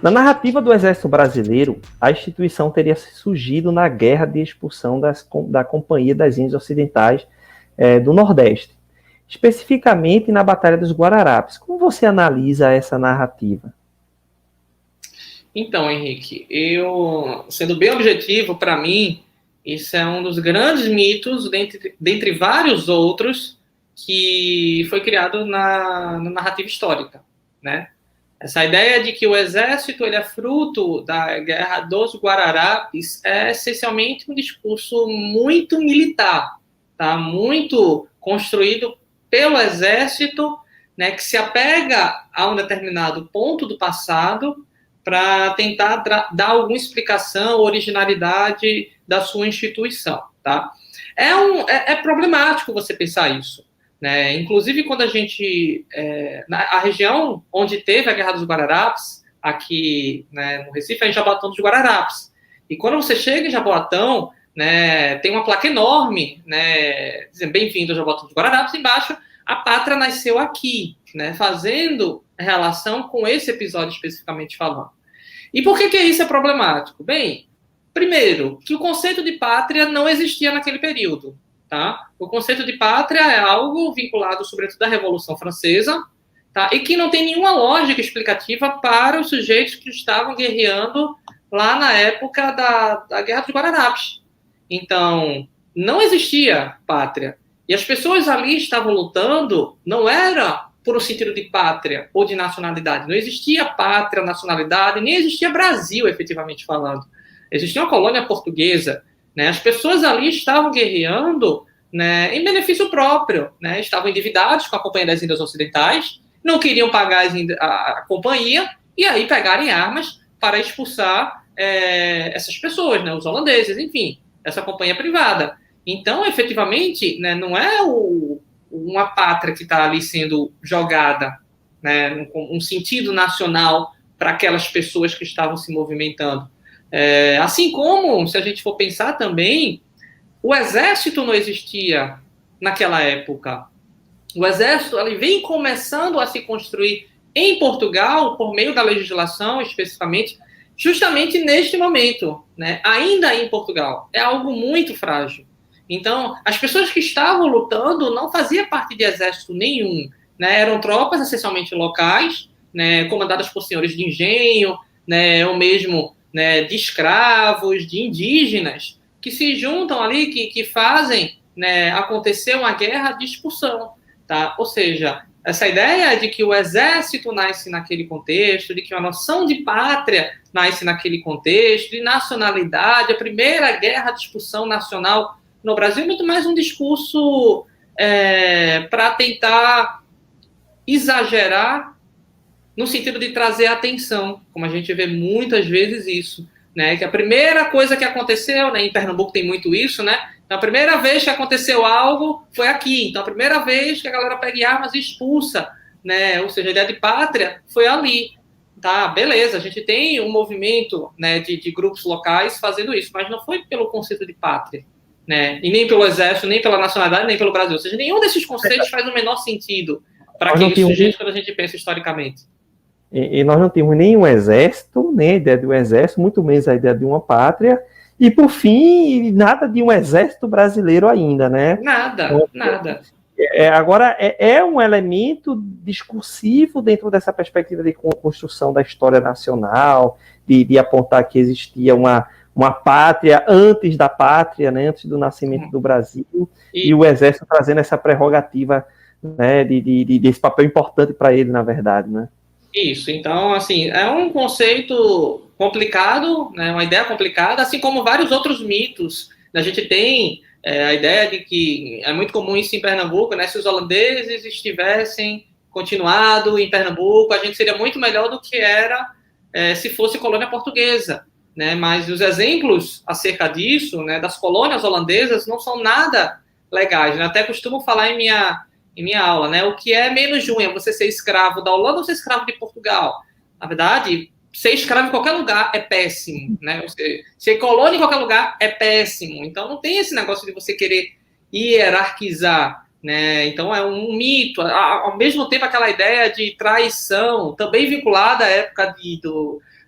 Na narrativa do Exército Brasileiro, a instituição teria surgido na Guerra de Expulsão da Companhia das Índias Ocidentais do Nordeste, especificamente na Batalha dos Guararapes. Como você analisa essa narrativa? Então, Henrique, sendo bem objetivo, para mim, isso é um dos grandes mitos, dentre vários outros, que foi criado na narrativa histórica, né? Essa ideia de que o exército ele é fruto da Guerra dos Guararapes é essencialmente um discurso muito militar, tá? Muito construído pelo exército, né, que se apega a um determinado ponto do passado para tentar dar alguma explicação, originalidade da sua instituição, tá? É problemático você pensar isso. Né? Inclusive, quando a gente... a região onde teve a Guerra dos Guararapes, aqui, né, no Recife, é em Jaboatão dos Guararapes. E quando você chega em Jaboatão, né, tem uma placa enorme, né, dizendo bem-vindo a Jaboatão dos Guararapes, embaixo, a pátria nasceu aqui, né, fazendo relação com esse episódio especificamente falando. E por que isso é problemático? Bem, primeiro, que o conceito de pátria não existia naquele período. Tá? O conceito de pátria é algo vinculado, sobretudo, à Revolução Francesa, tá? E que não tem nenhuma lógica explicativa para os sujeitos que estavam guerreando lá na época da Guerra dos Guararapes. Então, não existia pátria. E as pessoas ali estavam lutando, não era por um sentido de pátria ou de nacionalidade. Não existia pátria, nacionalidade, nem existia Brasil, efetivamente falando. Existia uma colônia portuguesa. Né? As pessoas ali estavam guerreando, né, em benefício próprio, né? Estavam endividados com a Companhia das Índias Ocidentais, não queriam pagar a companhia, e aí pegarem armas para expulsar essas pessoas, né, os holandeses, enfim, essa companhia privada. Então, efetivamente, né, não é uma pátria que está ali sendo jogada, né, um sentido nacional para aquelas pessoas que estavam se movimentando. Assim como, se a gente for pensar também, o exército não existia naquela época. O exército ele vem começando a se construir em Portugal, por meio da legislação, especificamente, justamente neste momento, né? Ainda em Portugal. É algo muito frágil. Então, as pessoas que estavam lutando não faziam parte de exército nenhum. Né? Eram tropas essencialmente locais, né? Comandadas por senhores de engenho, né? Ou mesmo... né, de escravos, de indígenas, que se juntam ali, que fazem, né, acontecer uma guerra de expulsão. Tá? Ou seja, essa ideia de que o exército nasce naquele contexto, de que a noção de pátria nasce naquele contexto, de nacionalidade, a primeira guerra de expulsão nacional no Brasil é muito mais um discurso para tentar exagerar no sentido de trazer atenção, como a gente vê muitas vezes isso, né? Que a primeira coisa que aconteceu, né? Em Pernambuco tem muito isso, né? Então, a primeira vez que aconteceu algo foi aqui. Então, a primeira vez que a galera pega armas e expulsa, né? Ou seja, a ideia de pátria foi ali. Tá, beleza, a gente tem um movimento, né, de grupos locais fazendo isso, mas não foi pelo conceito de pátria, né? E nem pelo exército, nem pela nacionalidade, nem pelo Brasil. Ou seja, nenhum desses conceitos faz o menor sentido para aqueles sujeitos quando a gente pensa historicamente. E nós não tínhamos nenhum exército, nem a ideia de um exército, muito menos a ideia de uma pátria, e por fim, nada de um exército brasileiro ainda, né? Nada, então, nada. Agora, é um elemento discursivo dentro dessa perspectiva de construção da história nacional, de apontar que existia uma pátria antes da pátria, né, antes do nascimento do Brasil, e o exército trazendo essa prerrogativa, né, desse papel importante para ele, na verdade, né? Isso, então, assim, é um conceito complicado, né, uma ideia complicada, assim como vários outros mitos. A gente tem a ideia de que é muito comum isso em Pernambuco, né, se os holandeses estivessem continuado em Pernambuco, a gente seria muito melhor do que era se fosse colônia portuguesa, né, mas os exemplos acerca disso, né, das colônias holandesas, não são nada legais, né? Até costumo falar em minha aula, né? O que é menos ruim é você ser escravo da Holanda ou ser escravo de Portugal? Na verdade, ser escravo em qualquer lugar é péssimo, né? Ser colônia em qualquer lugar é péssimo. Então, não tem esse negócio de você querer hierarquizar, né? Então, é um mito. Ao mesmo tempo, aquela ideia de traição, também vinculada à época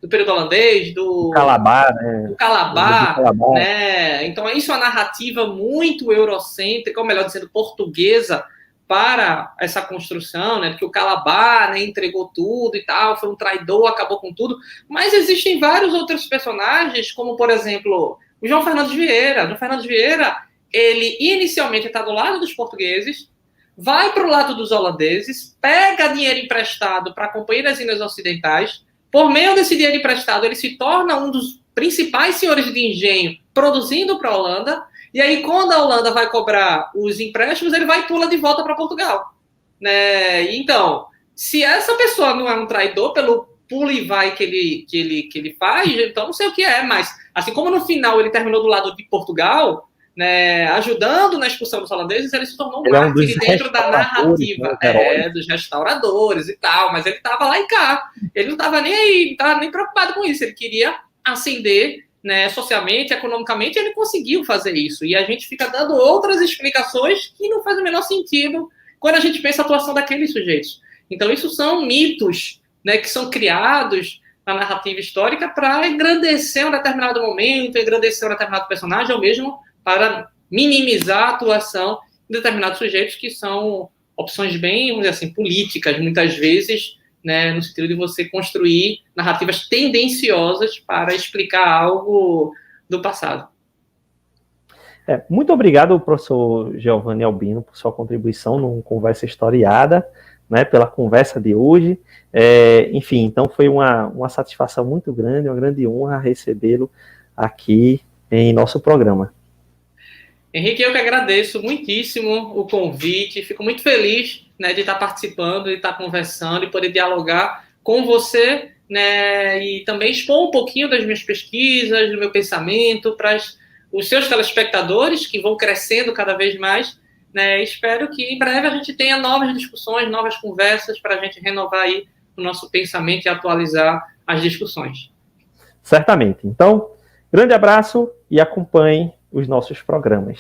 do período holandês, Calabar, né? do Calabar, né? Então, isso é uma narrativa muito eurocêntrica, ou melhor dizendo, portuguesa, para essa construção, né? Que o Calabar, né, entregou tudo e tal, foi um traidor, acabou com tudo. Mas existem vários outros personagens, como, por exemplo, o João Fernandes Vieira. O João Fernandes Vieira, ele inicialmente está do lado dos portugueses, vai para o lado dos holandeses, pega dinheiro emprestado para a Companhia das Índias Ocidentais. Por meio desse dinheiro emprestado, ele se torna um dos principais senhores de engenho produzindo para a Holanda. E aí, quando a Holanda vai cobrar os empréstimos, ele vai e pula de volta para Portugal. Né? Então, se essa pessoa não é um traidor pelo pula e vai que ele faz, então não sei o que é. Mas, assim como no final ele terminou do lado de Portugal, né, ajudando na expulsão dos holandeses, ele se tornou um mártir dentro da narrativa, né, dos restauradores e tal, mas ele estava lá e cá, ele não estava nem aí, não estava nem preocupado com isso, ele queria ascender, né, socialmente, economicamente, e ele conseguiu fazer isso, e a gente fica dando outras explicações que não faz o menor sentido quando a gente pensa a atuação daqueles sujeitos. Então, isso são mitos, né, que são criados na narrativa histórica para engrandecer um determinado momento, engrandecer um determinado personagem, ou mesmo para minimizar a atuação de determinados sujeitos que são opções bem, vamos dizer assim, políticas, muitas vezes, né, no sentido de você construir narrativas tendenciosas para explicar algo do passado. Muito obrigado, professor Giovanni Albino, por sua contribuição no Conversa Historiada, né, pela conversa de hoje. Enfim, então foi uma satisfação muito grande, uma grande honra recebê-lo aqui em nosso programa. Henrique, eu que agradeço muitíssimo o convite, fico muito feliz, né, de estar participando, de estar conversando e poder dialogar com você, né, e também expor um pouquinho das minhas pesquisas, do meu pensamento para os seus telespectadores, que vão crescendo cada vez mais, né. Espero que em breve a gente tenha novas discussões, novas conversas para a gente renovar aí o nosso pensamento e atualizar as discussões. Certamente. Então, grande abraço e acompanhe os nossos programas.